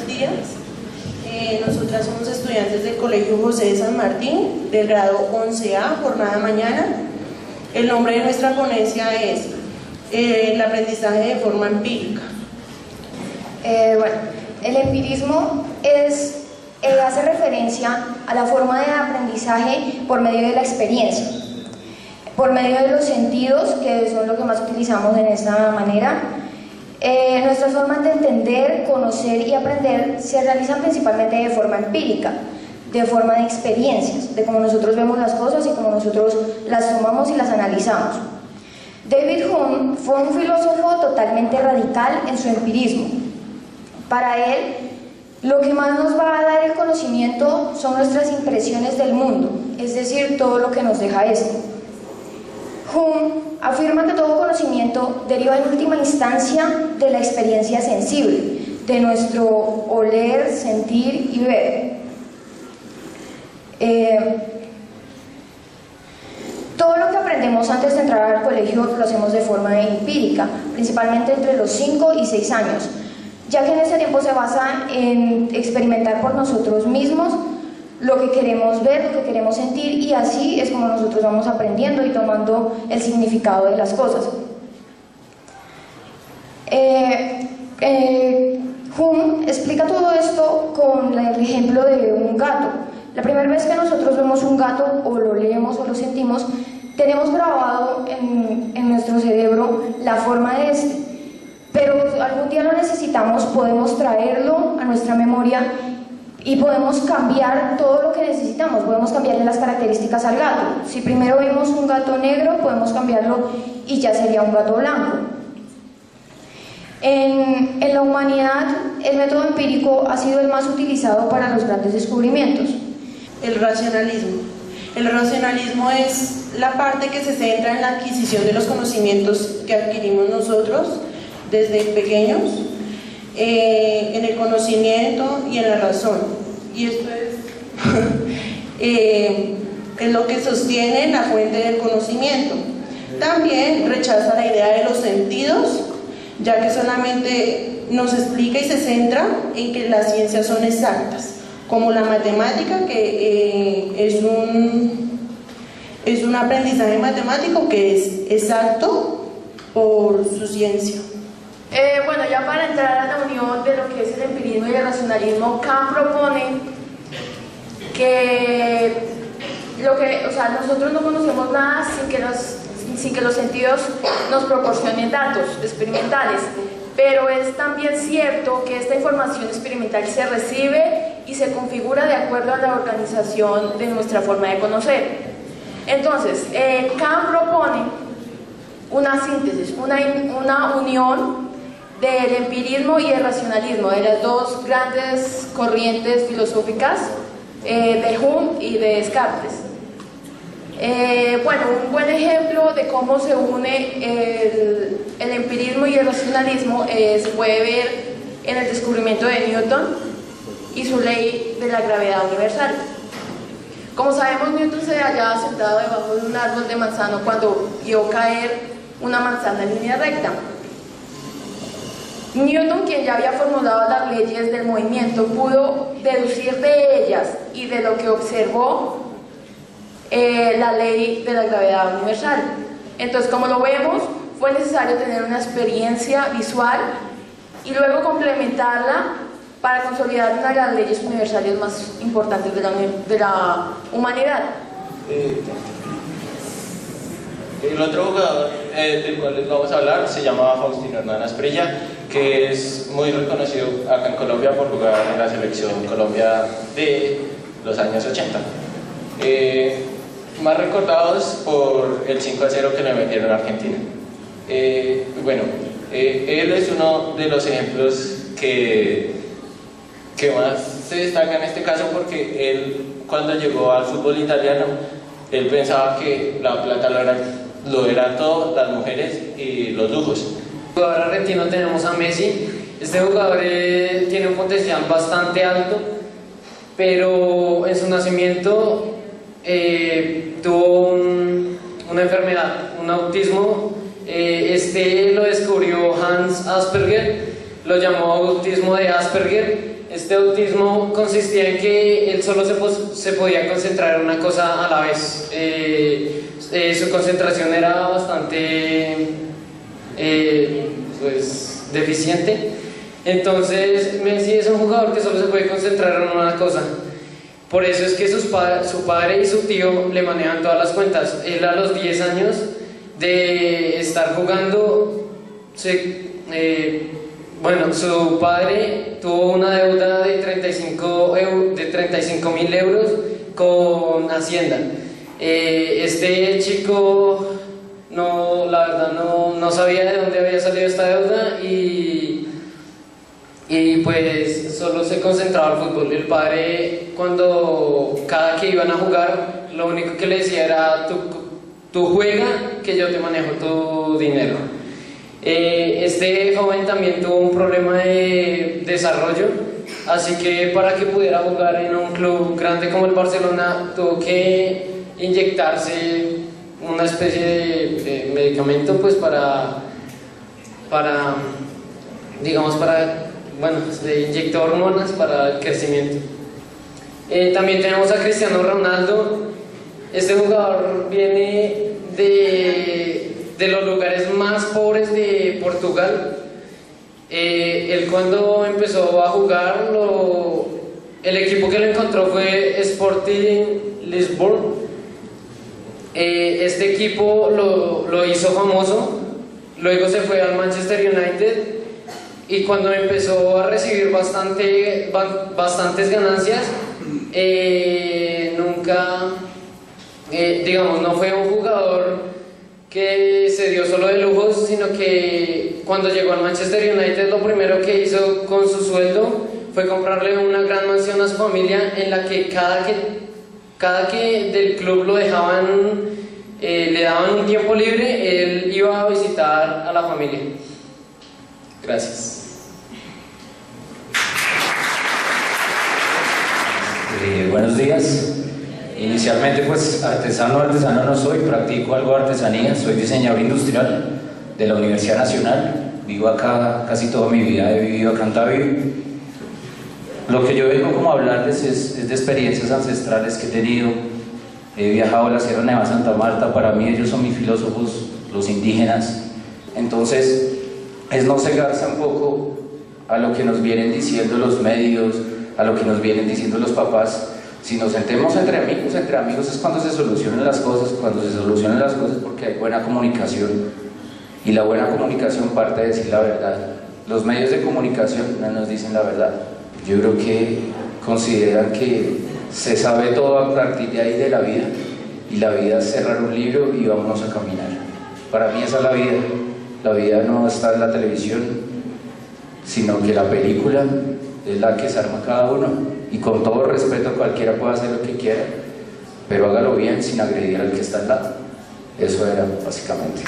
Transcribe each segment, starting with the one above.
buenos días. Nosotras somos estudiantes del Colegio José de San Martín, del grado 11A, jornada mañana. El nombre de nuestra ponencia es el aprendizaje de forma empírica. Bueno, el empirismo hace referencia a la forma de aprendizaje por medio de la experiencia, por medio de los sentidos, que son lo que más utilizamos en esta manera. Nuestras formas de entender, conocer y aprender se realizan principalmente de forma empírica, de forma de experiencias, de cómo nosotros vemos las cosas y cómo nosotros las tomamos y las analizamos. David Hume fue un filósofo totalmente radical en su empirismo. Para él, lo que más nos va a dar el conocimiento son nuestras impresiones del mundo, es decir, todo lo que nos deja esto. Hume afirma que todo conocimiento deriva en última instancia de la experiencia sensible, de nuestro oler, sentir y ver. Todo lo que aprendemos antes de entrar al colegio lo hacemos de forma empírica, principalmente entre los 5 y 6 años, ya que en ese tiempo se basa en experimentar por nosotros mismos lo que queremos ver, lo que queremos sentir, y así es como nosotros vamos aprendiendo y tomando el significado de las cosas. Hume explica todo esto con el ejemplo de un gato. La primera vez que nosotros vemos un gato, o lo leemos o lo sentimos, tenemos grabado en nuestro cerebro la forma de este, pero algún día lo necesitamos, podemos traerlo a nuestra memoria y podemos cambiar todo lo que necesitamos, podemos cambiarle las características al gato. Si primero vimos un gato negro, podemos cambiarlo y ya sería un gato blanco. En la humanidad, el método empírico ha sido el más utilizado para los grandes descubrimientos. El racionalismo. El racionalismo es la parte que se centra en la adquisición de los conocimientos que adquirimos nosotros desde pequeños, en el conocimiento y en la razón, y esto es lo que sostiene la fuente del conocimiento. También rechaza la idea de los sentidos, ya que solamente nos explica y se centra en que las ciencias son exactas, como la matemática, que es un aprendizaje matemático que es exacto por su ciencia. Bueno, ya para entrar a la unión de lo que es el empirismo y el racionalismo, Kant propone que nosotros no conocemos nada sin que los sentidos nos proporcionen datos experimentales, pero es también cierto que esta información experimental se recibe y se configura de acuerdo a la organización de nuestra forma de conocer. Entonces, Kant propone una síntesis, una unión del empirismo y el racionalismo, de las dos grandes corrientes filosóficas, de Hume y de Descartes. Bueno, un buen ejemplo de cómo se une el empirismo y el racionalismo se puede ver en el descubrimiento de Newton y su ley de la gravedad universal. Como sabemos, Newton se hallaba sentado debajo de un árbol de manzano cuando vio caer una manzana en línea recta. Newton, quien ya había formulado las leyes del movimiento, pudo deducir de ellas y de lo que observó la ley de la gravedad universal. Entonces, como lo vemos, fue necesario tener una experiencia visual y luego complementarla para consolidar una de las leyes universales más importantes de la humanidad. El otro jugador del cual les vamos a hablar se llama Faustino Hernán Asprilla, que es muy reconocido acá en Colombia por jugar en la selección Colombia de los años 80. Más recordados por el 5-0 que le metieron a Argentina. Él es uno de los ejemplos que más se destaca en este caso, porque él, cuando llegó al fútbol italiano, él pensaba que la plata lo era todo, las mujeres y los lujos. Jugador argentino tenemos a Messi. Este jugador tiene un potencial bastante alto, pero en su nacimiento tuvo una enfermedad, un autismo. Lo descubrió Hans Asperger, lo llamó autismo de Asperger. Este autismo consistía en que él solo se podía concentrar en una cosa a la vez. Su concentración era bastante pues, deficiente. Entonces Messi es un jugador que solo se puede concentrar en una cosa. Por eso es que su padre y su tío le manejan todas las cuentas. Él a los 10 años de estar jugando, su padre tuvo una deuda de 35.000 euros con Hacienda. Este chico la verdad no sabía de dónde había salido esta deuda y pues solo se concentraba al fútbol. El padre, cada que iban a jugar, lo único que le decía era tú juega, que yo te manejo tu dinero. Este joven también tuvo un problema de desarrollo, así que para que pudiera jugar en un club grande como el Barcelona tuvo que inyectarse una especie de medicamento pues se inyectó hormonas para el crecimiento. También tenemos a Cristiano Ronaldo. Este jugador viene de los lugares más pobres de Portugal. Él cuando empezó a jugar, el equipo que lo encontró fue Sporting Lisboa. Este equipo lo hizo famoso, luego se fue al Manchester United y cuando empezó a recibir bastantes ganancias, no fue un jugador que se dio solo de lujos, sino que cuando llegó al Manchester United lo primero que hizo con su sueldo fue comprarle una gran mansión a su familia, en la que cada que del club lo dejaban, le daban un tiempo libre, él iba a visitar a la familia. Gracias. Buenos días. Inicialmente pues artesano no soy, practico algo de artesanía, soy diseñador industrial de la Universidad Nacional, vivo acá casi toda mi vida, he vivido acá en Tavir. Lo que yo vengo como a hablarles es de experiencias ancestrales que he tenido. He viajado a la Sierra Nevada de Santa Marta, para mí ellos son mis filósofos, los indígenas. Entonces es no cegarse un poco a lo que nos vienen diciendo los medios, a lo que nos vienen diciendo los papás. Si nos sentemos entre amigos es cuando se solucionan las cosas, porque hay buena comunicación, y la buena comunicación parte de decir la verdad. Los medios de comunicación no nos dicen la verdad. Yo creo que consideran que se sabe todo a partir de ahí de la vida, y la vida es cerrar un libro y vámonos a caminar. Para mí esa es la vida. La vida no está en la televisión, sino que la película es la que se arma cada uno, y con todo respeto cualquiera puede hacer lo que quiera, pero hágalo bien sin agredir al que está al lado. Eso era básicamente.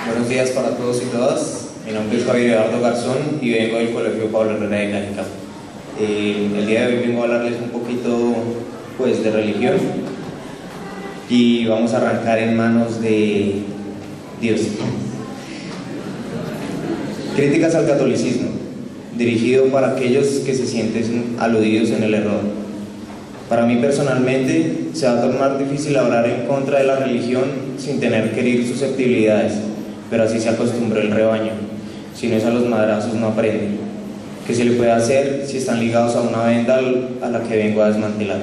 Buenos días para todos y todas. Mi nombre es Javier Eduardo Garzón y vengo del Colegio Pablo Herrera de Cajicá. El día de hoy vengo a hablarles un poquito pues, de religión, y vamos a arrancar en manos de Dios. Críticas al catolicismo, dirigido para aquellos que se sienten aludidos en el error. Para mí personalmente se va a tornar difícil hablar en contra de la religión sin tener que herir susceptibilidades, pero así se acostumbró el rebaño. Si no es a los madrazos no aprenden. ¿Qué se le puede hacer si están ligados a una venda a la que vengo a desmantelar?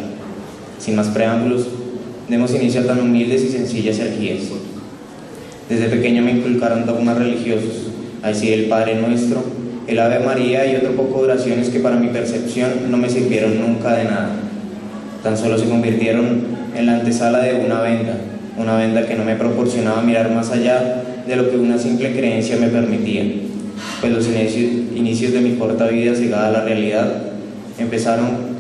Sin más preámbulos, demos inicio a tan humildes y sencillas energías. Desde pequeño me inculcaron dogmas religiosos, así el Padre Nuestro, el Ave María y otro poco de oraciones que para mi percepción no me sirvieron nunca de nada. Tan solo se convirtieron en la antesala de una venda que no me proporcionaba mirar más allá de lo que una simple creencia me permitía, pues los inicios de mi corta vida cegada a la realidad empezaron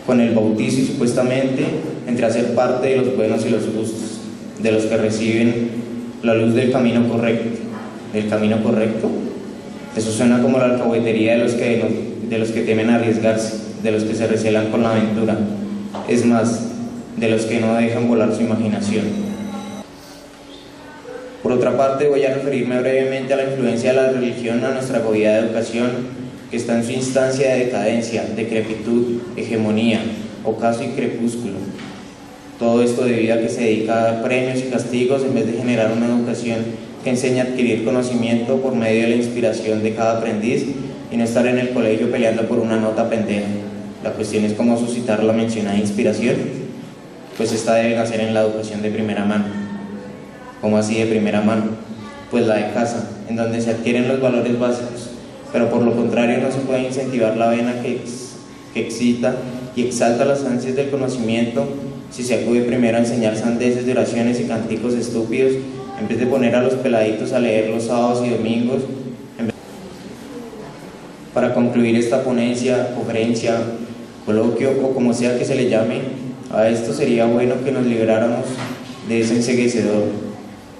con el bautizo y supuestamente entre hacer parte de los buenos y los justos, de los que reciben la luz del camino correcto. ¿Del camino correcto? Eso suena como la alcahuetería de los que temen arriesgarse, de los que se recelan con la aventura, es más, de los que no dejan volar su imaginación. Por otra parte, voy a referirme brevemente a la influencia de la religión a nuestra acogida de educación, que está en su instancia de decadencia, decrepitud, hegemonía, ocaso y crepúsculo. Todo esto debido a que se dedica a dar premios y castigos en vez de generar una educación que enseña a adquirir conocimiento por medio de la inspiración de cada aprendiz y no estar en el colegio peleando por una nota pendeja. La cuestión es cómo suscitar la mencionada inspiración, pues esta debe nacer en la educación de primera mano. ¿Cómo así de primera mano? Pues la de casa, en donde se adquieren los valores básicos, pero por lo contrario no se puede incentivar la vena que excita y exalta las ansias del conocimiento si se acude primero a enseñar sandeces de oraciones y canticos estúpidos en vez de poner a los peladitos a leer los sábados y domingos. Para concluir esta ponencia, conferencia, coloquio o como sea que se le llame, a esto sería bueno que nos liberáramos de ese enceguecedor,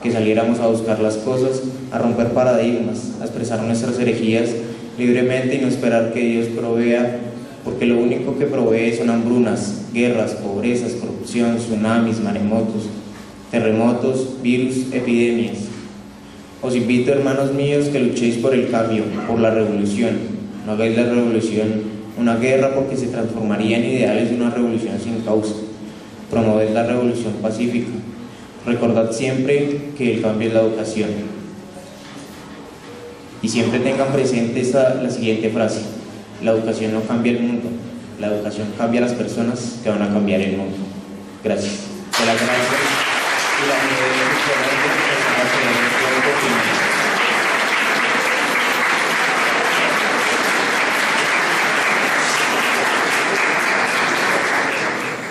que saliéramos a buscar las cosas, a romper paradigmas, a expresar nuestras herejías libremente y no esperar que Dios provea, porque lo único que provee son hambrunas, guerras, pobrezas, corrupción, tsunamis, maremotos, terremotos, virus, epidemias. Os invito, hermanos míos, que luchéis por el cambio, por la revolución. No hagáis la revolución una guerra, porque se transformaría en ideales de una revolución sin causa. Promoved la revolución pacífica. Recordad siempre que el cambio es la educación. Y siempre tengan presente la siguiente frase: la educación no cambia el mundo, la educación cambia a las personas que van a cambiar el mundo. Gracias. De las gracias y la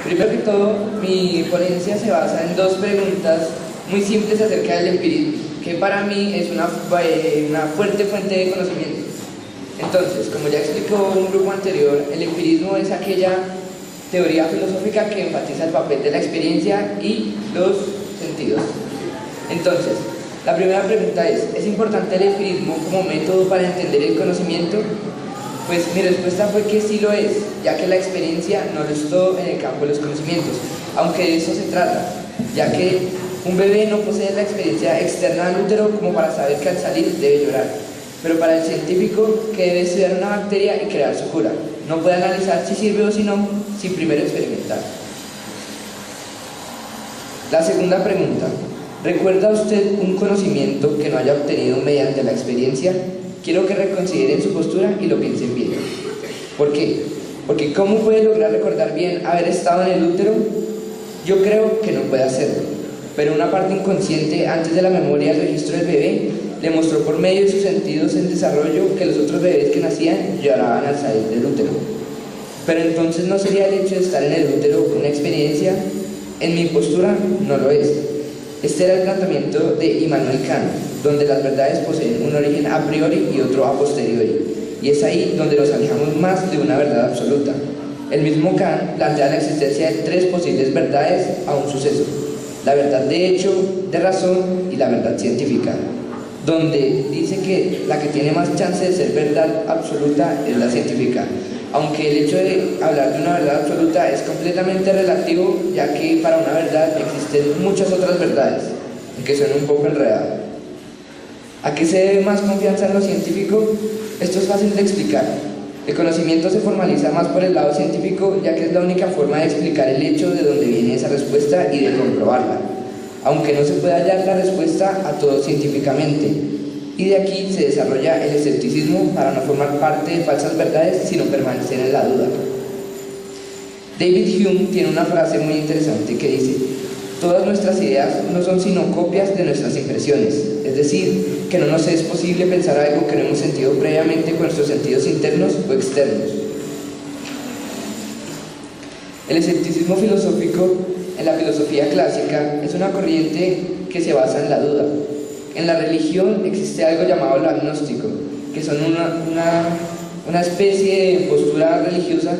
Primero que todo, mi ponencia se basa en dos preguntas muy simples acerca del empirismo, que para mí es una fuerte fuente de conocimiento. Entonces, como ya explicó un grupo anterior, el empirismo es aquella teoría filosófica que enfatiza el papel de la experiencia y los sentidos. Entonces, la primera pregunta ¿es importante el empirismo como método para entender el conocimiento? Pues mi respuesta fue que sí lo es, ya que la experiencia no lo es todo en el campo de los conocimientos, aunque de eso se trata, ya que un bebé no posee la experiencia externa al útero como para saber que al salir debe llorar, pero para el científico que debe estudiar una bacteria y crear su cura, no puede analizar si sirve o si no, sin primero experimentar. La segunda pregunta: ¿recuerda usted un conocimiento que no haya obtenido mediante la experiencia? Quiero que reconsideren su postura y lo piensen bien. ¿Por qué? Porque ¿cómo puede lograr recordar bien haber estado en el útero? Yo creo que no puede hacerlo, pero una parte inconsciente antes de la memoria del registro del bebé le mostró por medio de sus sentidos en desarrollo que los otros bebés que nacían lloraban al salir del útero. Pero entonces ¿no sería el hecho de estar en el útero una experiencia? En mi postura no lo es. Este era el planteamiento de Immanuel Kant, donde las verdades poseen un origen a priori y otro a posteriori, y es ahí donde nos alejamos más de una verdad absoluta. El mismo Kant plantea la existencia de tres posibles verdades a un suceso: la verdad de hecho, de razón y la verdad científica, donde dice que la que tiene más chance de ser verdad absoluta es la científica, aunque el hecho de hablar de una verdad absoluta es completamente relativo, ya que para una verdad existen muchas otras verdades, aunque suena un poco enredado. ¿A qué se debe más confianza en lo científico? Esto es fácil de explicar. El conocimiento se formaliza más por el lado científico, ya que es la única forma de explicar el hecho de dónde viene esa respuesta y de comprobarla, aunque no se puede hallar la respuesta a todo científicamente. Y de aquí se desarrolla el escepticismo para no formar parte de falsas verdades, sino permanecer en la duda. David Hume tiene una frase muy interesante que dice: todas nuestras ideas no son sino copias de nuestras impresiones, es decir, que no nos es posible pensar algo que no hemos sentido previamente con nuestros sentidos internos o externos. El escepticismo filosófico en la filosofía clásica es una corriente que se basa en la duda. En la religión existe algo llamado lo agnóstico, que son una especie de postura religiosa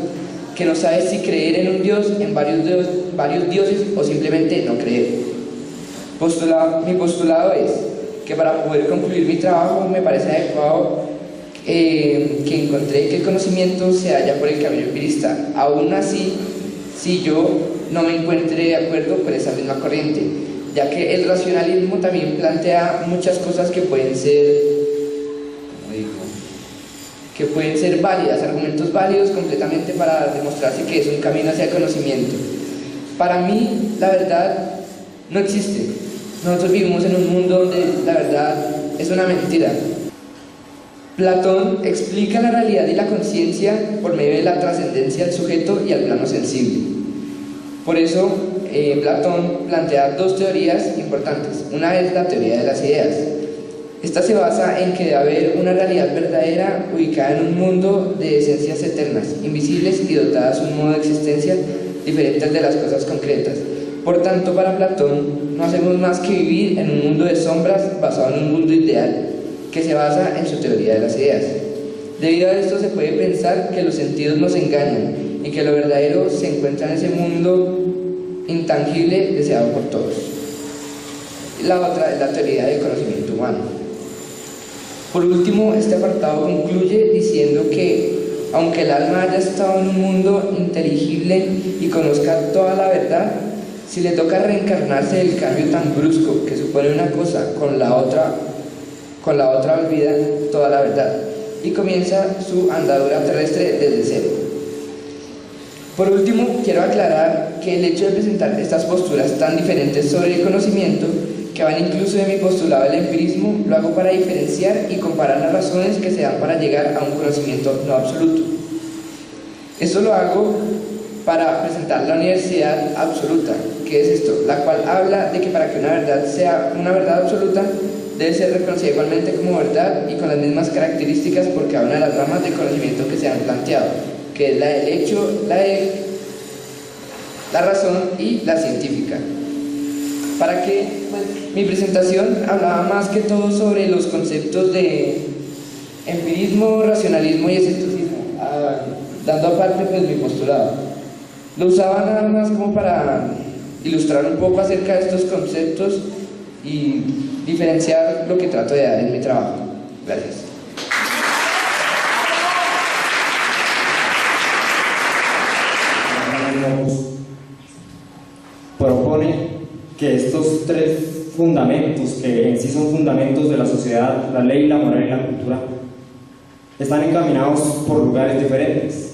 que no sabe si creer en un dios, en varios dioses o simplemente no creer. Mi postulado es que para poder concluir mi trabajo me parece adecuado que encontré que el conocimiento se halla por el camino empirista. Aún así, si yo no me encuentre de acuerdo con esa misma corriente, ya que el racionalismo también plantea muchas cosas que pueden ser, que pueden ser válidas, argumentos válidos completamente para demostrarse que es un camino hacia el conocimiento. Para mí, la verdad no existe. Nosotros vivimos en un mundo donde la verdad es una mentira. Platón explica la realidad y la conciencia por medio de la trascendencia del sujeto y al plano sensible. Por eso, Platón plantea dos teorías importantes. Una es la teoría de las ideas. Esta se basa en que debe haber una realidad verdadera ubicada en un mundo de esencias eternas, invisibles y dotadas de un modo de existencia diferente al de las cosas concretas. Por tanto, para Platón, no hacemos más que vivir en un mundo de sombras basado en un mundo ideal, que se basa en su teoría de las ideas. Debido a esto se puede pensar que los sentidos nos engañan y que lo verdadero se encuentra en ese mundo intangible deseado por todos. La otra es la teoría del conocimiento humano. Por último, este apartado concluye diciendo que, aunque el alma haya estado en un mundo inteligible y conozca toda la verdad, si le toca reencarnarse del cambio tan brusco que supone una cosa con la otra olvida toda la verdad y comienza su andadura terrestre desde cero. Por último, quiero aclarar que el hecho de presentar estas posturas tan diferentes sobre el conocimiento, que van incluso de mi postulado del empirismo, lo hago para diferenciar y comparar las razones que se dan para llegar a un conocimiento no absoluto. Esto lo hago para presentar la universidad absoluta, que es esto, la cual habla de que para que una verdad sea una verdad absoluta, debe ser reconocida igualmente como verdad y con las mismas características por cada una de las ramas de conocimiento que se han planteado, que es la del hecho, la razón y la científica. Para que mi presentación hablaba más que todo sobre los conceptos de empirismo, racionalismo y escepticismo, dando aparte pues mi postulado. Lo usaba nada más como para ilustrar un poco acerca de estos conceptos y diferenciar lo que trato de dar en mi trabajo. Gracias. Propone que estos tres fundamentos, que en sí son fundamentos de la sociedad, la ley, la moral y la cultura, están encaminados por lugares diferentes,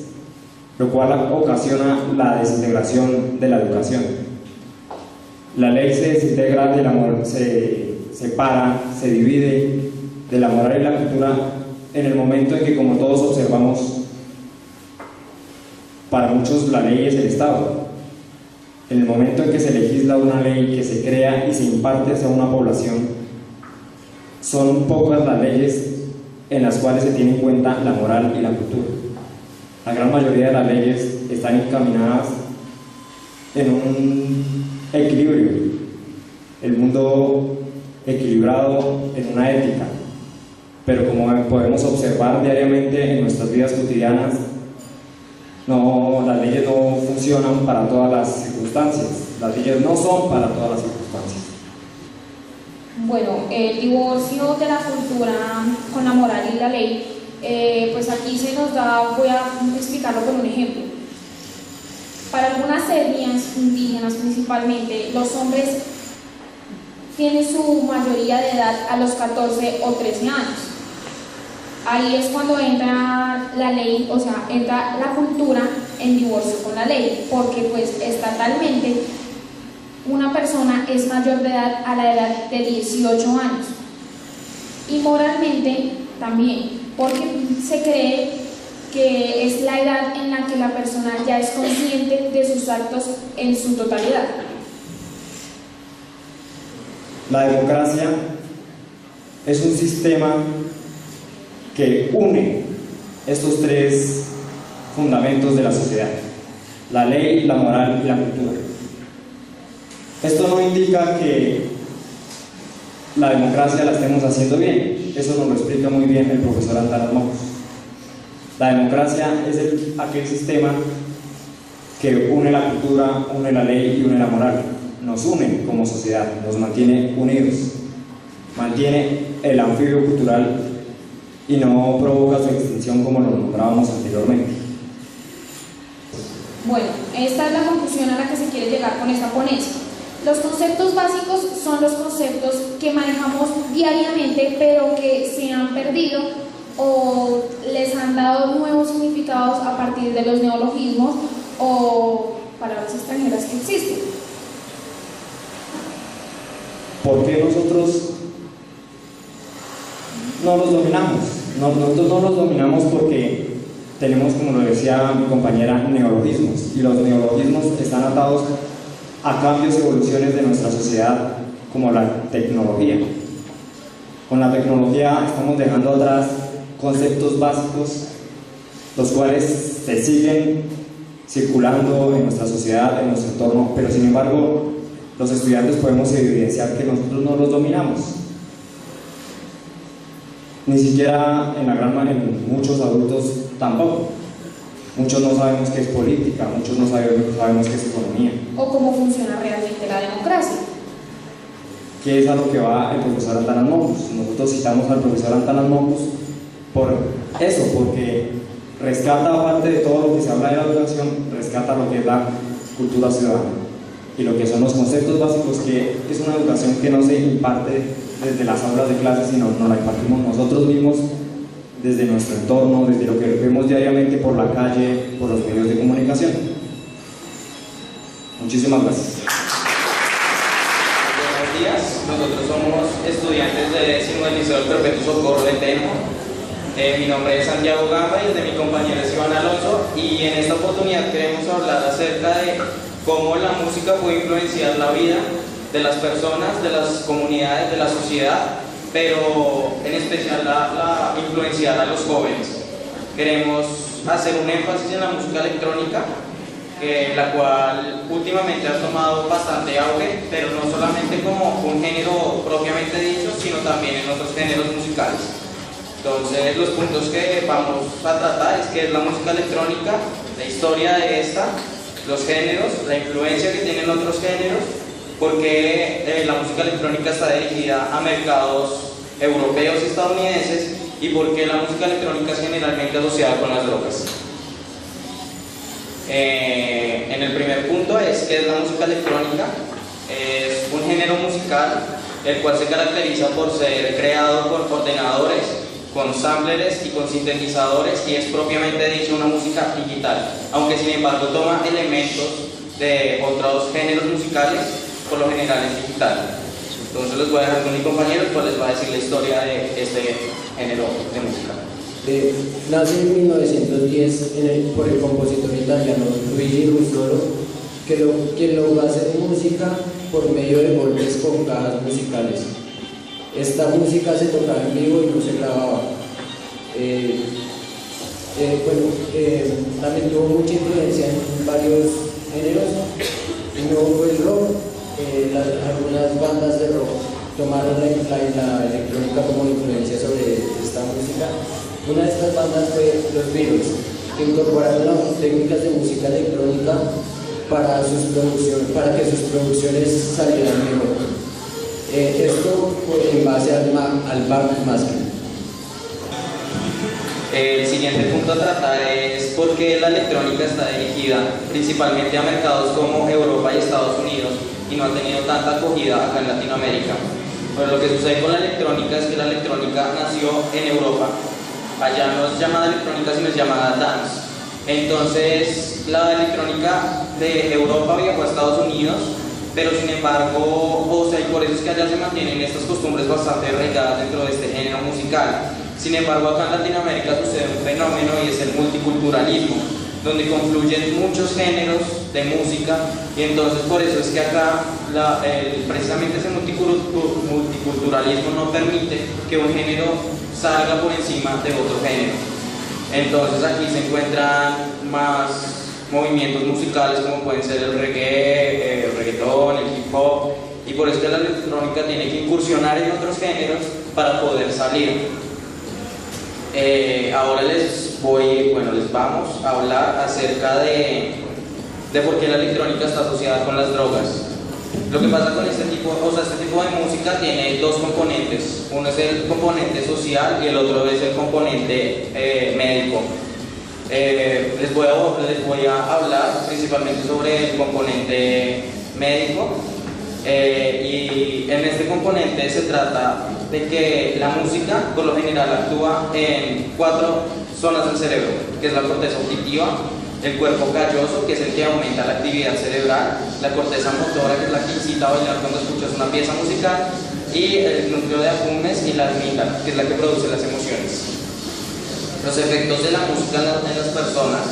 lo cual ocasiona la desintegración de la educación. La ley se desintegra del amor, se separa, se divide de la moral y la cultura en el momento en que, como todos observamos, para muchos la ley es el Estado. En el momento en que se legisla una ley, que se crea y se imparte hacia una población, son pocas las leyes en las cuales se tiene en cuenta la moral y la cultura. La gran mayoría de las leyes están encaminadas en un equilibrio, el mundo equilibrado en una ética, pero como podemos observar diariamente en nuestras vidas cotidianas, las leyes no funcionan para todas las circunstancias, las leyes no son para todas las circunstancias. Bueno, el divorcio de la cultura con la moral y la ley, pues aquí se nos da, voy a explicarlo con un ejemplo. Para algunas etnias indígenas principalmente, los hombres tienen su mayoría de edad a los 14 o 13 años. Ahí es cuando entra la ley, o sea, entra la cultura en divorcio con la ley, porque pues estatalmente una persona es mayor de edad a la edad de 18 años. Y moralmente también, porque se cree que es la edad en la que la persona ya es consciente de sus actos en su totalidad. La democracia es un sistema que une estos tres fundamentos de la sociedad: la ley, la moral y la cultura. Esto no indica que la democracia la estemos haciendo bien, eso nos lo explica muy bien el profesor Antara Mocos. La democracia es aquel sistema que une la cultura, une la ley y une la moral. Nos une como sociedad, nos mantiene unidos, mantiene el anfibio cultural y no provoca su extinción como lo nombrábamos anteriormente. Bueno, esta es la conclusión a la que se quiere llegar con esta ponencia. Los conceptos básicos son los conceptos que manejamos diariamente, pero que se han perdido o les han dado nuevos significados a partir de los neologismos o palabras extranjeras que existen. ¿Por qué nosotros no los dominamos? Nosotros no los dominamos porque tenemos, como lo decía mi compañera, neologismos, y los neologismos están atados a cambios y evoluciones de nuestra sociedad, como la tecnología. Con la tecnología estamos dejando atrás conceptos básicos, los cuales se siguen circulando en nuestra sociedad, en nuestro entorno, pero sin embargo los estudiantes podemos evidenciar que nosotros no los dominamos. Ni siquiera en muchos adultos tampoco. Muchos no sabemos qué es política, muchos no sabemos qué es economía. O cómo funciona realmente la democracia. ¿Qué es a lo que va el profesor Antanas Mocus? Nosotros citamos al profesor Antanas Mocus por eso, porque rescata, aparte de todo lo que se habla de la educación, rescata lo que es la cultura ciudadana y lo que son los conceptos básicos, que es una educación que no se imparte desde las aulas de clase, sino nos la impartimos nosotros mismos desde nuestro entorno, desde lo que vemos diariamente por la calle, por los medios de comunicación. Muchísimas gracias. Buenos días, nosotros somos estudiantes de décimo del Liceo del Perpetuo Socorro de Tenjo. Mi nombre es Santiago Gamba y el de mi compañero es Iván Alonso, y en esta oportunidad queremos hablar acerca de cómo la música puede influenciar la vida de las personas, de las comunidades, de la sociedad, pero en especial influenciar a los jóvenes. Queremos hacer un énfasis en la música electrónica, la cual últimamente ha tomado bastante auge, pero no solamente como un género propiamente dicho, sino también en otros géneros musicales. Entonces, los puntos que vamos a tratar es qué es la música electrónica, la historia de esta, los géneros, la influencia que tienen otros géneros, porque la música electrónica está dirigida a mercados europeos y estadounidenses, y porque la música electrónica es generalmente asociada con las drogas. En el primer punto es qué es la música electrónica. Es un género musical el cual se caracteriza por ser creado por ordenadores, con samplers y con sintetizadores, y es propiamente dicho una música digital, aunque sin embargo toma elementos de otros géneros musicales, por lo general es digital. Entonces les voy a dejar con mi compañero, el cual les va a decir la historia de este género de música. Nace en 1910 por el compositor italiano Luigi Russolo, quien logró hacer música por medio de golpes con cajas musicales. Esta música se tocaba en vivo y no se grababa. También tuvo mucha influencia en varios géneros. Luego fue el rock. Algunas bandas de rock tomaron la electrónica como influencia sobre esta música. Una de estas bandas fue los Beatles, que incorporaron las técnicas de música electrónica para que sus producciones salieran mejor. Esto en base al backmasking. El siguiente punto a tratar es por qué la electrónica está dirigida principalmente a mercados como Europa y Estados Unidos y no ha tenido tanta acogida acá en Latinoamérica. Pero lo que sucede con la electrónica es que la electrónica nació en Europa. Allá no es llamada electrónica, sino es llamada dance. Entonces la electrónica de Europa viajó a Estados Unidos, pero sin embargo, y por eso es que allá se mantienen estas costumbres bastante arraigadas dentro de este género musical. Sin embargo, acá en Latinoamérica sucede un fenómeno, y es el multiculturalismo, donde confluyen muchos géneros de música, y entonces por eso es que acá precisamente ese multiculturalismo no permite que un género salga por encima de otro género. Entonces aquí se encuentran más movimientos musicales como pueden ser el reggae, el reggaetón, el hip hop, y por eso que la electrónica tiene que incursionar en otros géneros para poder salir. Ahora les vamos a hablar acerca de por qué la electrónica está asociada con las drogas. Lo que pasa con este tipo de música tiene dos componentes. Uno es el componente social y el otro es el componente médico. Les voy a hablar principalmente sobre el componente médico. Y en este componente se trata de que la música por lo general actúa en 4 zonas del cerebro, que es la corteza auditiva, el cuerpo calloso, que es el que aumenta la actividad cerebral, la corteza motora, que es la que incita a bailar cuando escuchas una pieza musical, y el núcleo de accumbens y la amígdala, que es la que produce las emociones. Los efectos de la música en las personas,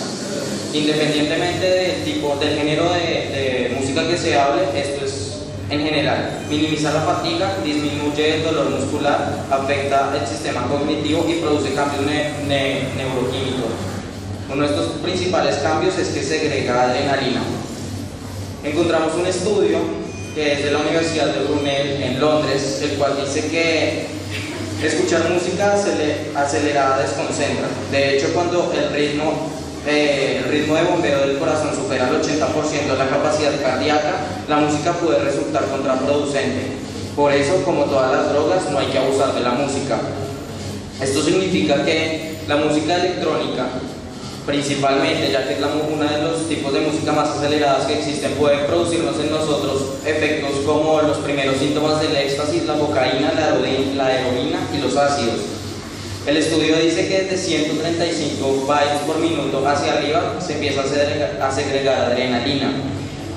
independientemente del género de música que se hable, esto es en general: minimiza la fatiga, disminuye el dolor muscular, afecta el sistema cognitivo y produce cambios neuroquímicos. Uno de estos principales cambios es que segrega adrenalina. Encontramos un estudio que es de la Universidad de Brunel en Londres, el cual dice que escuchar música acelerada desconcentra. De hecho, cuando el ritmo de bombeo del corazón supera el 80% de la capacidad cardíaca, la música puede resultar contraproducente. Por eso, como todas las drogas, no hay que abusar de la música. Esto significa que la música electrónica, principalmente, ya que es uno de los tipos de música más aceleradas que existen, puede producirnos en nosotros efectos como los primeros síntomas del éxtasis, la cocaína, la heroína y los ácidos. El estudio dice que desde 135 bytes por minuto hacia arriba se empieza a segregar adrenalina,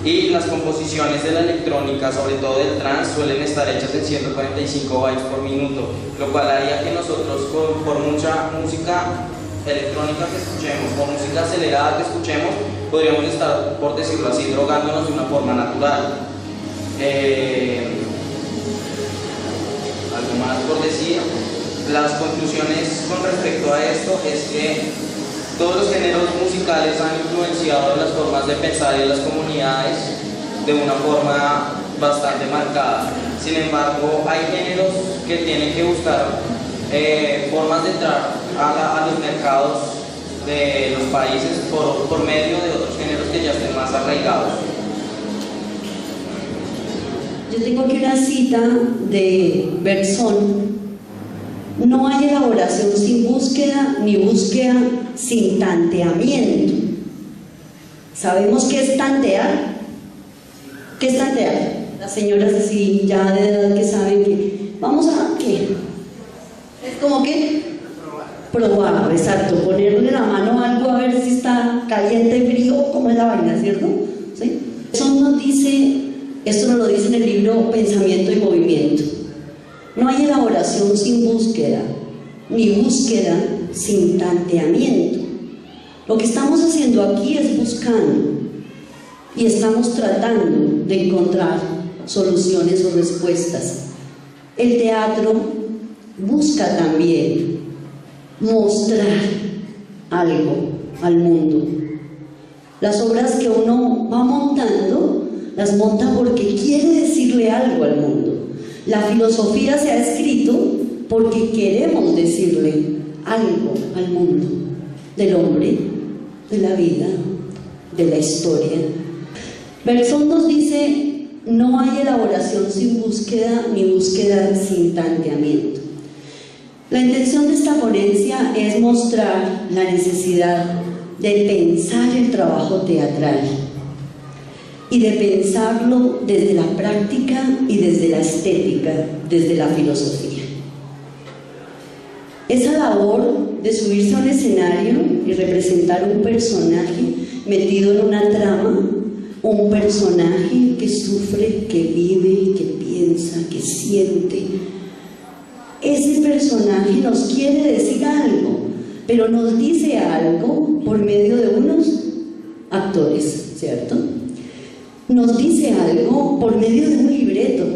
y las composiciones de la electrónica, sobre todo del trance, suelen estar hechas en 145 bytes por minuto, lo cual haría que nosotros, por mucha música electrónica que escuchemos o música acelerada que escuchemos, podríamos estar, por decirlo así, drogándonos de una forma natural. Algo más por decir. Las conclusiones con respecto a esto es que todos los géneros musicales han influenciado las formas de pensar en las comunidades de una forma bastante marcada. Sin embargo, hay géneros que tienen que buscar formas de entrar a los mercados de los países por medio de otros géneros que ya estén más arraigados. Yo tengo aquí una cita de Bersón: no hay elaboración sin búsqueda, ni búsqueda sin tanteamiento. ¿Sabemos qué es tantear? ¿Qué es tantear? Las señoras así ya de edad que saben que vamos a ¿qué? Es como que probar, exacto, ponerle la mano a algo a ver si está caliente, frío, como es la vaina, ¿cierto? ¿Sí? Eso nos dice, esto nos lo dice en el libro Pensamiento y Movimiento. No hay elaboración sin búsqueda, ni búsqueda sin tanteamiento. Lo que estamos haciendo aquí es buscando, y estamos tratando de encontrar soluciones o respuestas. El teatro busca también mostrar algo al mundo. Las obras que uno va montando, las monta porque quiere decirle algo al mundo. La filosofía se ha escrito porque queremos decirle algo al mundo, del hombre, de la vida, de la historia. Bersón nos dice: no hay elaboración sin búsqueda, ni búsqueda sin tanteamiento. La intención de esta ponencia es mostrar la necesidad de pensar el trabajo teatral y de pensarlo desde la práctica y desde la estética, desde la filosofía. Esa labor de subirse a un escenario y representar un personaje metido en una trama, un personaje que sufre, que vive, que piensa, que siente. Ese personaje nos quiere decir algo, pero nos dice algo por medio de unos actores, ¿cierto? Nos dice algo por medio de un libreto,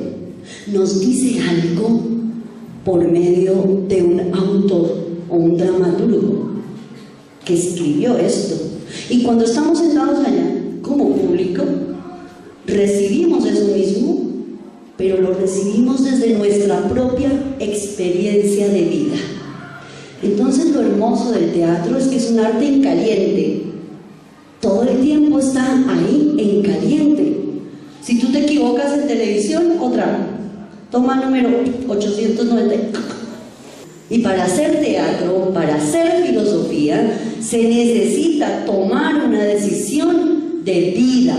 nos dice algo por medio de un autor o un dramaturgo que escribió esto. Y cuando estamos sentados allá, como público, recibimos eso mismo, pero lo recibimos desde nuestra propia experiencia de vida. Entonces, lo hermoso del teatro es que es un arte en caliente. Todo el tiempo está ahí, en caliente. Si tú te equivocas en televisión, otra. Toma número 890. Y para hacer teatro, para hacer filosofía, se necesita tomar una decisión de vida.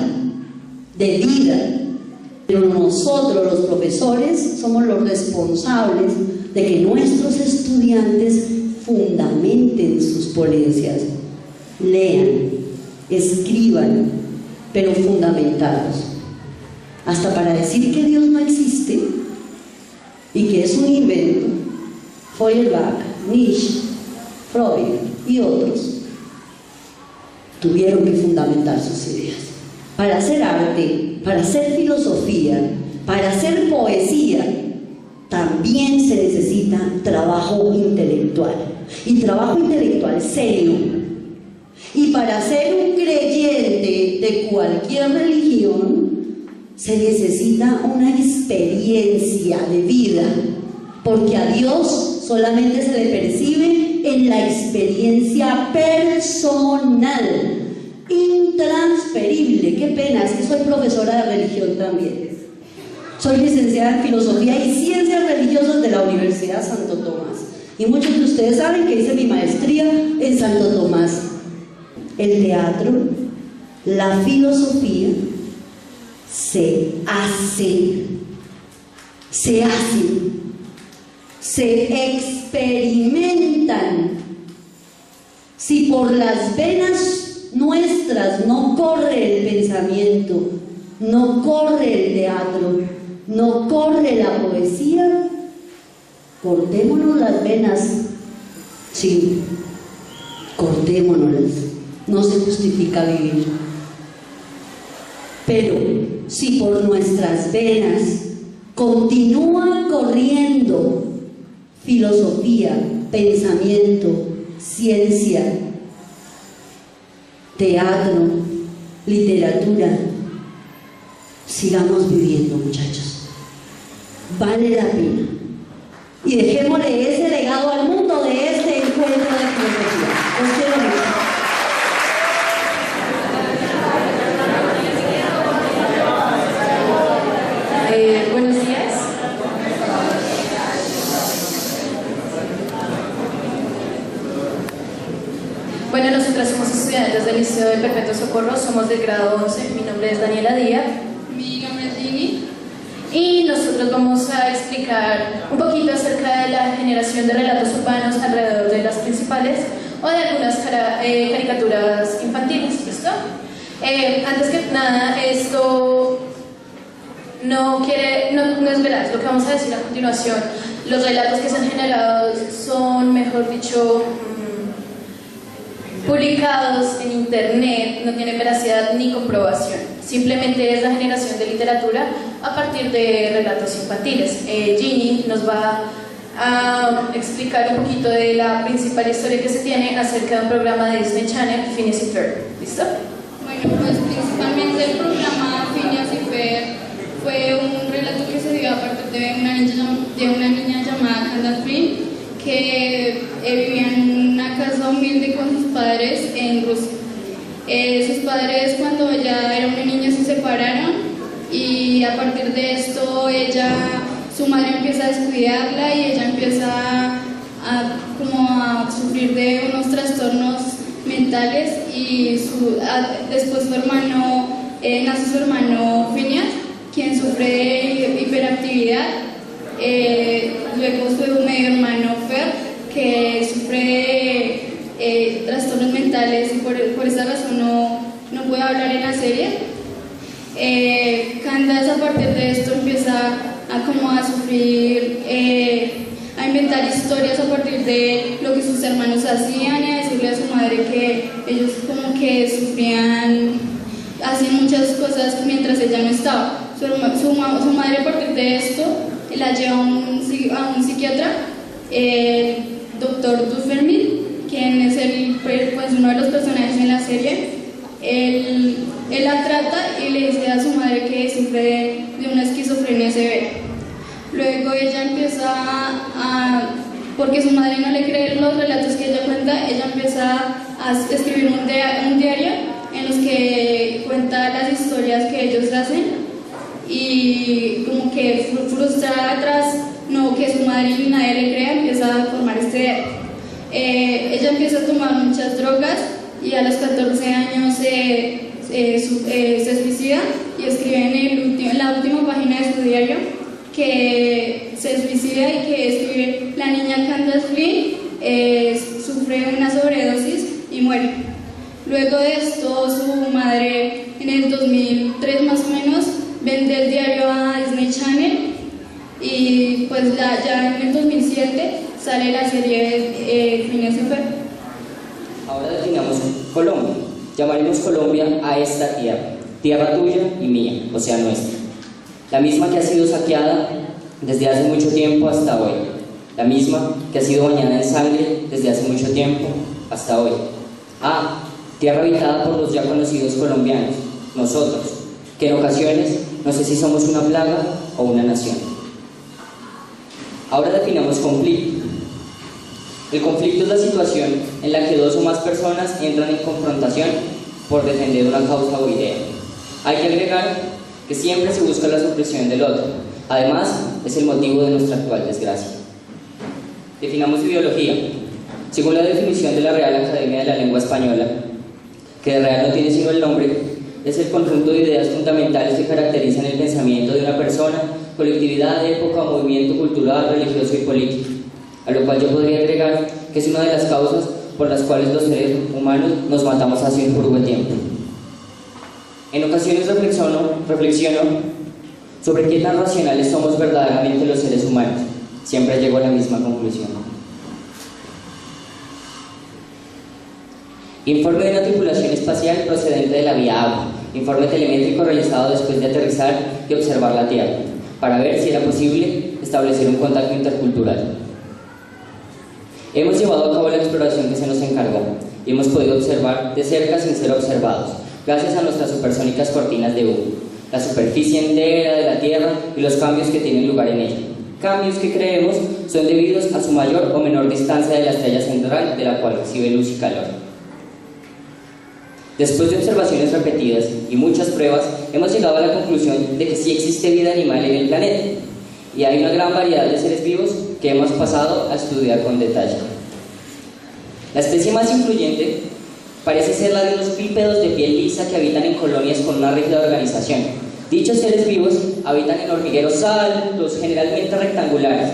Pero nosotros, los profesores, somos los responsables de que nuestros estudiantes fundamenten sus ponencias, lean, escriban, pero fundamentados. Hasta para decir que Dios no existe y que es un invento, Feuerbach, Nietzsche, Freud y otros tuvieron que fundamentar sus ideas. Para hacer arte, para hacer filosofía, para hacer poesía, también se necesita trabajo intelectual, y trabajo intelectual serio. Y para ser un creyente de cualquier religión, se necesita una experiencia de vida, porque a Dios solamente se le percibe en la experiencia personal, intransferible. Qué pena, es que soy profesora de religión también. Soy licenciada en Filosofía y Ciencias Religiosas de la Universidad Santo Tomás. Y muchos de ustedes saben que hice mi maestría en Santo Tomás. El teatro, la filosofía, se hacen, se experimentan. Si por las venas nuestras no corre el pensamiento, no corre el teatro, no corre la poesía, cortémonos las venas. Sí, cortémonos. No se justifica vivir. Pero si por nuestras venas continúa corriendo filosofía, pensamiento, ciencia, teatro, literatura, sigamos viviendo, muchachos. Vale la pena. Y dejémosle ese legado al mundo de este encuentro de filosofía. Os quiero mucho. Buenos días. Bueno, nosotras somos estudiantes del Liceo del Perpetuo Socorro, somos del grado 11. Mi nombre es Daniela Díaz. Mi nombre es Lini. Y nosotros vamos a explicar un poquito acerca de la generación de relatos urbanos alrededor de las principales o de algunas caricaturas infantiles. ¿Listo? Antes que nada, esto no es veraz. Lo que vamos a decir a continuación, los relatos que se han generado son, mejor dicho, publicados en internet, no tienen veracidad ni comprobación. Simplemente es la generación de literatura a partir de relatos infantiles. Ginny nos va a explicar un poquito de la principal historia que se tiene acerca de un programa de Disney Channel, Phineas y Ferb. ¿Listo? Bueno, pues principalmente el programa Phineas y Ferb fue un relato que se dio a partir de una niña llamada Candace Flynn, que vivía en una casa humilde con sus padres en Rusia. Sus padres, cuando ella era una niña, se separaron, y a partir de esto su madre empieza a descuidarla y ella empieza a sufrir de unos trastornos mentales, y después nace su hermano Phineas, quien sufre de hiperactividad. Luego su medio hermano Ferb, que sufre de trastornos mentales, y por esa razón no puede hablar en la serie. Candace, a partir de esto, empieza a sufrir, a inventar historias a partir de lo que sus hermanos hacían, y a decirle a su madre que ellos como que hacían muchas cosas mientras ella no estaba. Su madre, a partir de esto, la lleva a un psiquiatra, el doctor Duffermil, quien es uno de los personajes en la serie. Él la trata y le dice a su madre que sufre de una esquizofrenia severa. Luego ella empieza porque su madre no le cree los relatos que ella cuenta, ella empieza a escribir un diario en los que cuenta las historias que ellos hacen, y como que frustrada tras que su madre ni nadie le crea, empieza a formar este diario. Ella empieza a tomar muchas drogas, y a los 14 años se suicida y escribe en la última página de su diario que se suicida y que escribe: la niña Candace Flynn sufre una sobredosis y muere. Luego de esto, su madre en el 2003 más o menos vende el diario a Disney Channel y pues ya en el 2007 sale la serie Phineas y Ferb. Ahora definamos Colombia. Llamaremos Colombia a esta tierra, tierra tuya y mía, o sea nuestra. La misma que ha sido saqueada desde hace mucho tiempo hasta hoy. La misma que ha sido bañada en sangre desde hace mucho tiempo hasta hoy. Tierra habitada por los ya conocidos colombianos, nosotros, que en ocasiones no sé si somos una plaga o una nación. Ahora definamos conflicto. El conflicto es la situación en la que dos o más personas entran en confrontación por defender una causa o idea. Hay que agregar que siempre se busca la supresión del otro. Además, es el motivo de nuestra actual desgracia. Definamos ideología. Según la definición de la Real Academia de la Lengua Española, que de real no tiene sino el nombre, es el conjunto de ideas fundamentales que caracterizan el pensamiento de una persona, colectividad, época, movimiento cultural, religioso y político. A lo cual yo podría agregar que es una de las causas por las cuales los seres humanos nos matamos hace un curvo de tiempo. En ocasiones reflexiono sobre qué tan racionales somos verdaderamente los seres humanos. Siempre llego a la misma conclusión. Informe de una tripulación espacial procedente de la vía agua. Informe telemétrico realizado después de aterrizar y observar la Tierra, para ver si era posible establecer un contacto intercultural. Hemos llevado a cabo la exploración que se nos encargó y hemos podido observar de cerca sin ser observados, gracias a nuestras supersónicas cortinas de humo, la superficie entera de la Tierra y los cambios que tienen lugar en ella. Cambios que creemos son debidos a su mayor o menor distancia de la estrella central, de la cual recibe luz y calor. Después de observaciones repetidas y muchas pruebas, hemos llegado a la conclusión de que sí existe vida animal en el planeta y hay una gran variedad de seres vivos que hemos pasado a estudiar con detalle. La especie más influyente parece ser la de unos bípedos de piel lisa que habitan en colonias con una rígida organización. Dichos seres vivos habitan en hormigueros altos, generalmente rectangulares,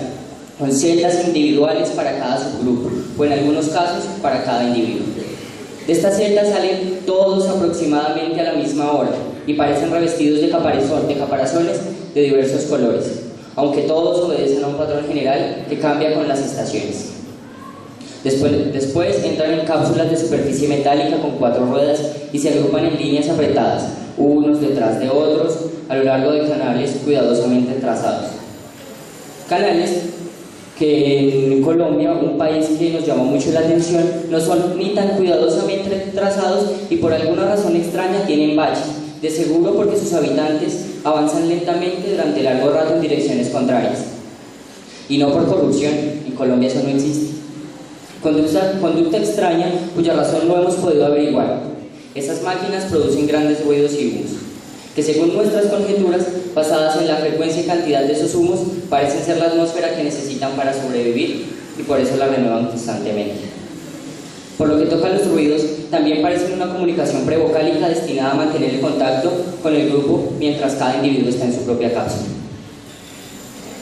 con celdas individuales para cada subgrupo, o en algunos casos para cada individuo. De estas celdas salen todos aproximadamente a la misma hora y parecen revestidos de caparazones de diversos colores, aunque todos obedecen a un patrón general que cambia con las estaciones. Después entran en cápsulas de superficie metálica con 4 ruedas y se agrupan en líneas apretadas, unos detrás de otros, a lo largo de canales cuidadosamente trazados. Canales que en Colombia, un país que nos llamó mucho la atención, no son ni tan cuidadosamente trazados y por alguna razón extraña tienen baches, de seguro porque sus habitantes avanzan lentamente durante largo rato en direcciones contrarias. Y no por corrupción, en Colombia eso no existe. Conducta extraña cuya razón no hemos podido averiguar. Esas máquinas producen grandes ruidos y humos, que según nuestras conjeturas, basadas en la frecuencia y cantidad de esos humos, parecen ser la atmósfera que necesitan para sobrevivir y por eso la renuevan constantemente. Por lo que toca a los ruidos, también parecen una comunicación prevocálica destinada a mantener el contacto con el grupo mientras cada individuo está en su propia cápsula.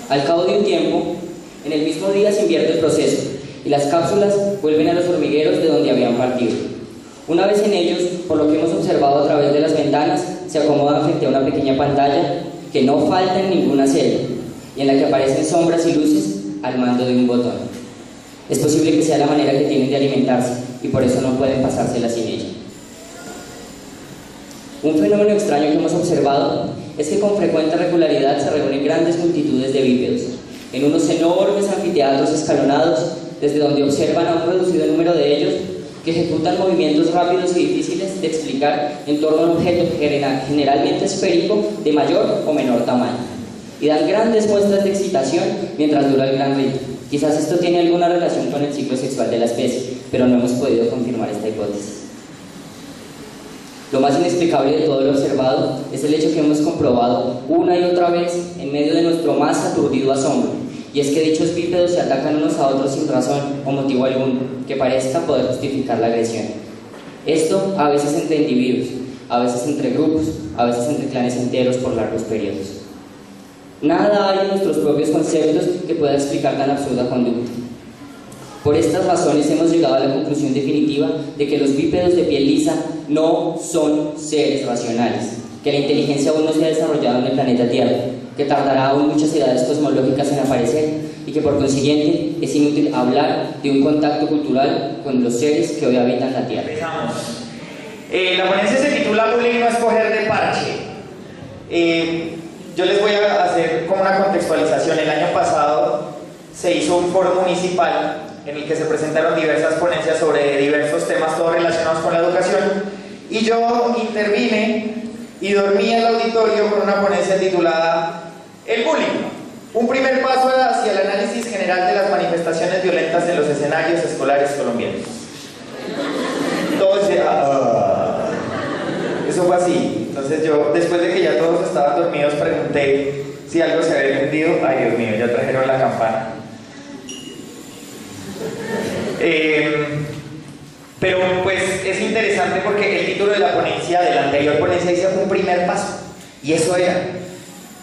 Al cabo de un tiempo, en el mismo día se invierte el proceso y las cápsulas vuelven a los hormigueros de donde habían partido. Una vez en ellos, por lo que hemos observado a través de las ventanas, se acomodan frente a una pequeña pantalla que no falta en ninguna celda y en la que aparecen sombras y luces al mando de un botón. Es posible que sea la manera que tienen de alimentarse y por eso no pueden pasársela sin ella. Un fenómeno extraño que hemos observado es que con frecuente regularidad se reúnen grandes multitudes de bípedos en unos enormes anfiteatros escalonados, desde donde observan a un reducido número de ellos que ejecutan movimientos rápidos y difíciles de explicar en torno a un objeto generalmente esférico de mayor o menor tamaño, y dan grandes muestras de excitación mientras dura el gran rito. Quizás esto tiene alguna relación con el ciclo sexual de la especie, pero no hemos podido confirmar esta hipótesis. Lo más inexplicable de todo lo observado es el hecho que hemos comprobado una y otra vez en medio de nuestro más aturdido asombro, y es que dichos bípedos se atacan unos a otros sin razón o motivo alguno que parezca poder justificar la agresión. Esto a veces entre individuos, a veces entre grupos, a veces entre clanes enteros por largos periodos. Nada hay en nuestros propios conceptos que pueda explicar tan absurda conducta. Por estas razones hemos llegado a la conclusión definitiva de que los bípedos de piel lisa no son seres racionales, que la inteligencia aún no se ha desarrollado en el planeta Tierra, que tardará aún muchas edades cosmológicas en aparecer y que por consiguiente es inútil hablar de un contacto cultural con los seres que hoy habitan la Tierra. Empezamos. La ponencia se titula Bullying no es coger de parche. Yo les voy a hacer como una contextualización. El año pasado se hizo un foro municipal en el que se presentaron diversas ponencias sobre diversos temas, todos relacionados con la educación, y yo intervine y dormí en el auditorio con una ponencia titulada El bullying, un primer paso hacia el análisis general de las manifestaciones violentas en los escenarios escolares colombianos. Todos eso fue así. Entonces yo, después de que ya todos estaban dormidos, pregunté si algo se había entendido. Ay, Dios mío, ya trajeron la campana. Pero pues es interesante porque el título de la ponencia, de la anterior ponencia, dice un primer paso. Y eso era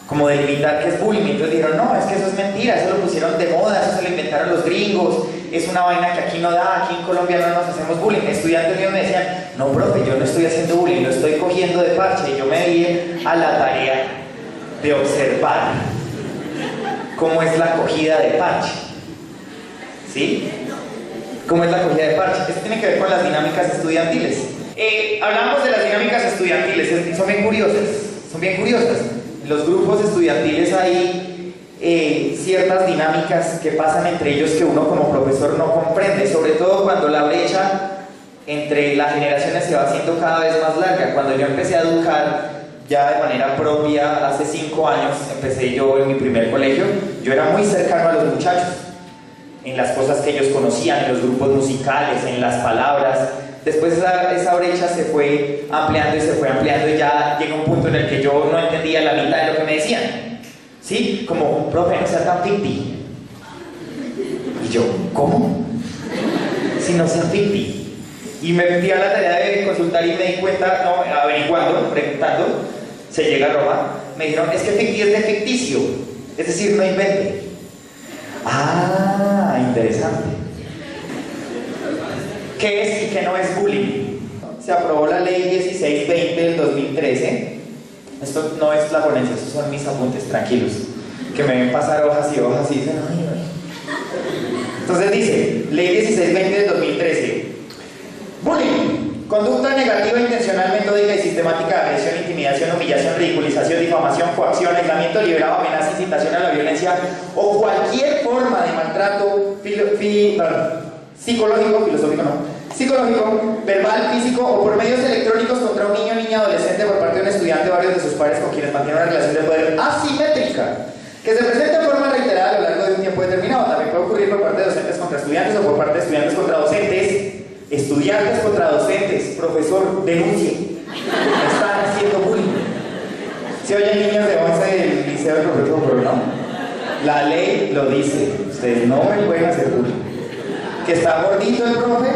como delimitar qué es bullying. Entonces dijeron, no, es que eso es mentira, eso lo pusieron de moda, eso se lo inventaron los gringos, es una vaina que aquí no da, aquí en Colombia no nos hacemos bullying. Estudiantes míos me decían, no, profe, yo no estoy haciendo bullying, lo estoy cogiendo de parche. Y yo me di a la tarea de observar cómo es la cogida de parche. ¿Sí? ¿Cómo es la cogida de parche? Esto tiene que ver con las dinámicas estudiantiles. Hablamos de las dinámicas estudiantiles, son bien curiosas. En los grupos estudiantiles hay ciertas dinámicas que pasan entre ellos que uno como profesor no comprende, sobre todo cuando la brecha entre las generaciones se va haciendo cada vez más larga. Cuando yo empecé a educar ya de manera propia, hace 5 años, empecé yo en mi primer colegio, yo era muy cercano a los muchachos, en las cosas que ellos conocían, en los grupos musicales, en las palabras. Después esa brecha se fue ampliando y ya llegó un punto en el que yo no entendía la mitad de lo que me decían. ¿Sí? Como, profe, no sea tan ficti. Y yo, ¿cómo? Si no sea ficti. Y me metí a la tarea de consultar y me di cuenta, no, averiguando, preguntando, se llega a Roma, me dijeron, es que ficti es de ficticio, es decir, no invente. Ah, interesante. ¿Qué es y qué no es bullying? Se aprobó la ley 1620 del 2013. Esto no es la ponencia, estos son mis apuntes, tranquilos. Que me ven pasar hojas y hojas y dicen, ay, ay. Entonces dice, ley 1620 del 2013. Bullying. Conducta negativa, intencional, metódica y sistemática de agresión, intimidación, humillación, ridiculización, difamación, coacción, aislamiento deliberado, amenaza, incitación a la violencia o cualquier forma de maltrato psicológico, verbal, físico o por medios electrónicos contra un niño, niña, adolescente por parte de un estudiante o varios de sus pares con quienes mantiene una relación de poder asimétrica que se presenta en forma reiterada a lo largo de un tiempo determinado. También puede ocurrir por parte de docentes contra estudiantes o por parte de estudiantes contra docentes. Estudiantes contra docentes, profesor, denuncie. Están haciendo bullying. ¿Se oyen niños de 11 del liceo del profesor, pero no? La ley lo dice. Ustedes no me pueden hacer bullying. ¿Que está gordito el profe?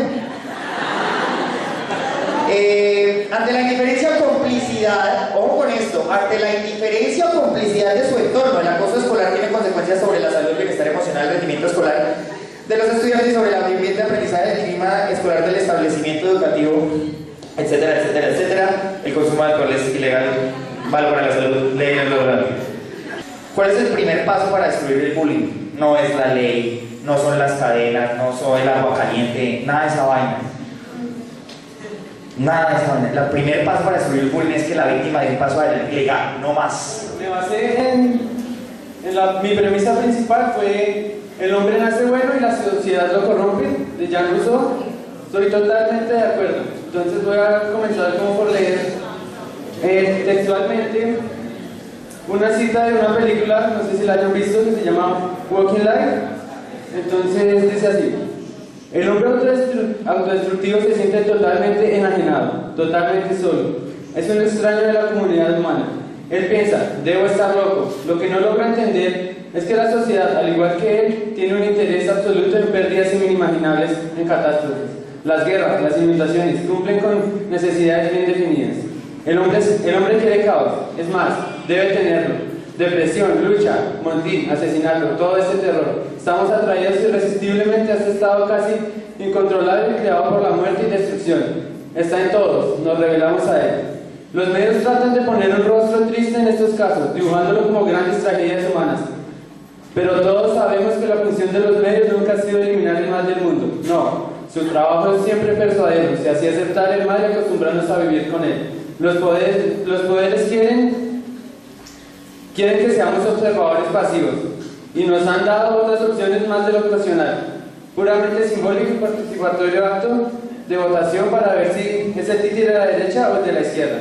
Ante la indiferencia o complicidad, ojo con esto, ante la indiferencia o complicidad de su entorno, el acoso escolar tiene consecuencias sobre la salud, el bienestar emocional, el rendimiento escolar de los estudiantes y sobre el ambiente de aprendizaje, del clima escolar del establecimiento educativo, etcétera, etcétera, etcétera. El consumo de alcohol es ilegal, malo para la salud, ley laboral. ¿Cuál es el primer paso para destruir el bullying? No es la ley, no son las cadenas, no son el agua caliente, nada de esa vaina. Nada de esa vaina. El primer paso para destruir el bullying es que la víctima dé un paso legal, no más. Me basé en mi premisa principal fue el hombre nace bueno y la sociedad lo corrompe, de Jean Rousseau. Estoy totalmente de acuerdo. Entonces voy a comenzar como por leer textualmente una cita de una película, no sé si la hayan visto, que se llama Walking Life. Entonces dice así: el hombre autodestructivo se siente totalmente enajenado, totalmente solo. Es un extraño de la comunidad humana. Él piensa, debo estar loco. Lo que no logra entender es que la sociedad, al igual que él, tiene un interés absoluto en pérdidas inimaginables, en catástrofes. Las guerras, las inundaciones, cumplen con necesidades bien definidas. El hombre quiere caos, es más, debe tenerlo. Depresión, lucha, montín, asesinato, todo este terror. Estamos atraídos irresistiblemente a este estado casi incontrolable creado por la muerte y destrucción. Está en todos, nos revelamos a él. Los medios tratan de poner un rostro triste en estos casos, dibujándolo como grandes tragedias humanas. Pero todos sabemos que la función de los medios nunca ha sido eliminar el mal del mundo. No, su trabajo es siempre persuadirnos y así aceptar el mal y acostumbrarnos a vivir con él. Los poderes quieren que seamos observadores pasivos y nos han dado otras opciones más de lo ocasional, puramente simbólico y participatorio acto de votación para ver si es el títere de la derecha o el de la izquierda.